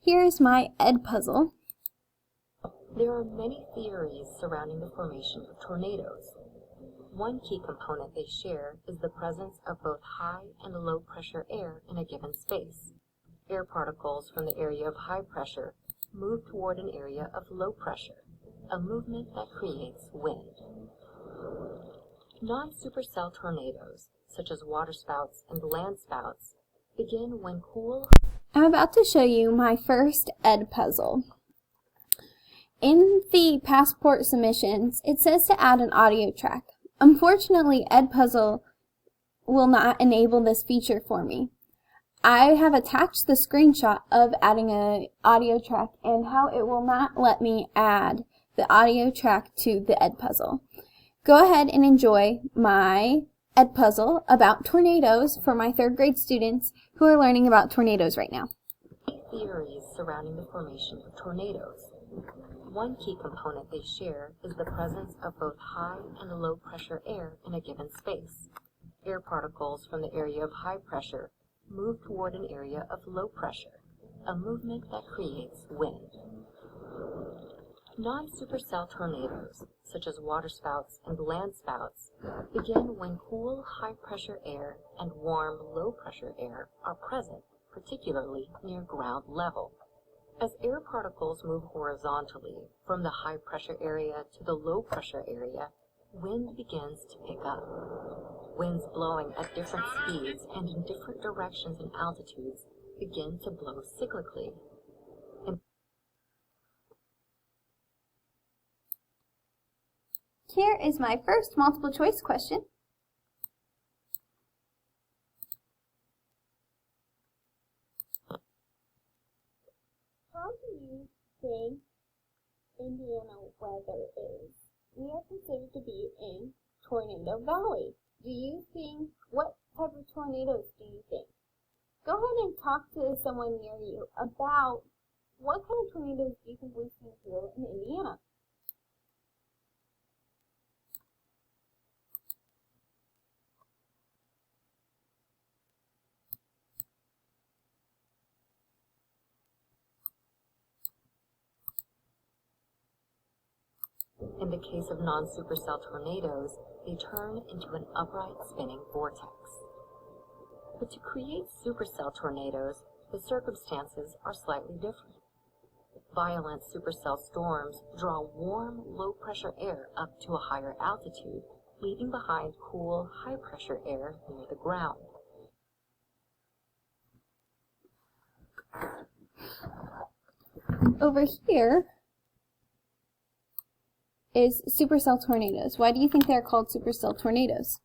Here's my EdPuzzle. There are many theories surrounding the formation of tornadoes. One key component they share is the presence of both high and low pressure air in a given space. Air particles from the area of high pressure move toward an area of low pressure, a movement that creates wind. Non-supercell tornadoes, such as waterspouts and landspouts, begin when cool... I'm about to show you my first EdPuzzle. In the passport submissions, it says to add an audio track. Unfortunately, EdPuzzle will not enable this feature for me. I have attached the screenshot of adding an audio track and how it will not let me add the audio track to the EdPuzzle. Go ahead and enjoy my EdPuzzle about tornadoes for my 3rd grade students who are learning about tornadoes right now. Theories surrounding the formation of tornadoes. One key component they share is the presence of both high and low pressure air in a given space. Air particles from the area of high pressure move toward an area of low pressure, a movement that creates wind. Non-supercell tornadoes, such as waterspouts and landspouts, begin when cool high-pressure air and warm low-pressure air are present, particularly near ground level. As air particles move horizontally from the high-pressure area to the low-pressure area, wind begins to pick up. Winds blowing at different speeds and in different directions and altitudes begin to blow cyclically. Here is my first multiple choice question. How do you think Indiana weather is? We are considered to be in Tornado Valley. Do you think, what type of tornadoes do you think? Go ahead and talk to someone near you about what kind of tornadoes do you think we see here in Indiana? In the case of non-supercell tornadoes, they turn into an upright spinning vortex. But to create supercell tornadoes, the circumstances are slightly different. Violent supercell storms draw warm, low-pressure air up to a higher altitude, leaving behind cool, high-pressure air near the ground. Over here is supercell tornadoes. Why do you think they're called supercell tornadoes?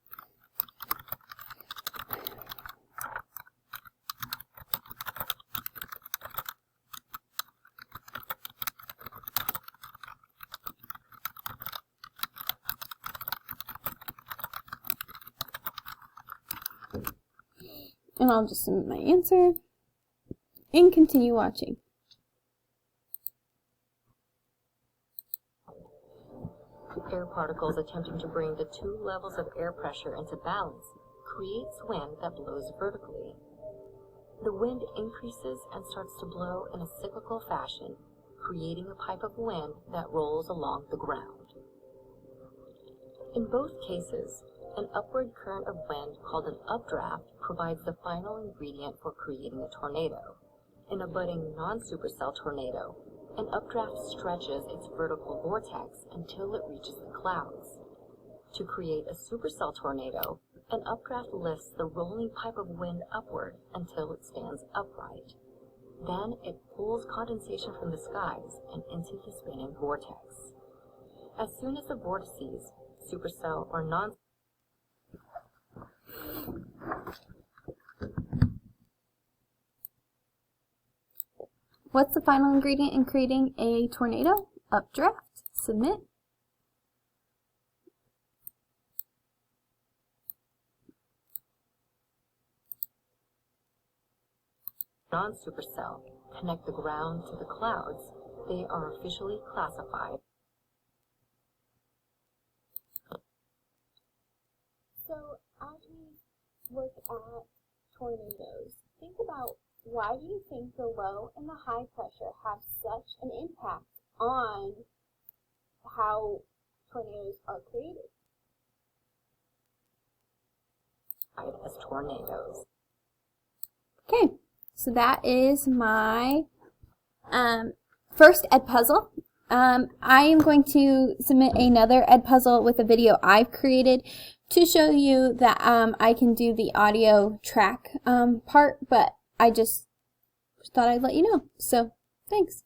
And I'll just submit my answer and continue watching. Air particles attempting to bring the two levels of air pressure into balance creates wind that blows vertically. The wind increases and starts to blow in a cyclical fashion, creating a pipe of wind that rolls along the ground. In both cases, an upward current of wind called an updraft provides the final ingredient for creating a tornado. In a budding non-supercell tornado, an updraft stretches its vertical vortex until it reaches the clouds. To create a supercell tornado, an updraft lifts the rolling pipe of wind upward until it stands upright. Then it pulls condensation from the skies and into the spinning vortex. As soon as the vortices, supercell or non What's the final ingredient in creating a tornado? Updraft. Submit. non-supercell connect the ground to the clouds, they are officially classified. So as we look at tornadoes, think about why do you think the low and the high pressure have such an impact on how tornadoes are created? As tornadoes. Okay, so that is my first EdPuzzle. I am going to submit another EdPuzzle with a video I've created to show you that I can do the audio track part, but I just thought I'd let you know. So, thanks.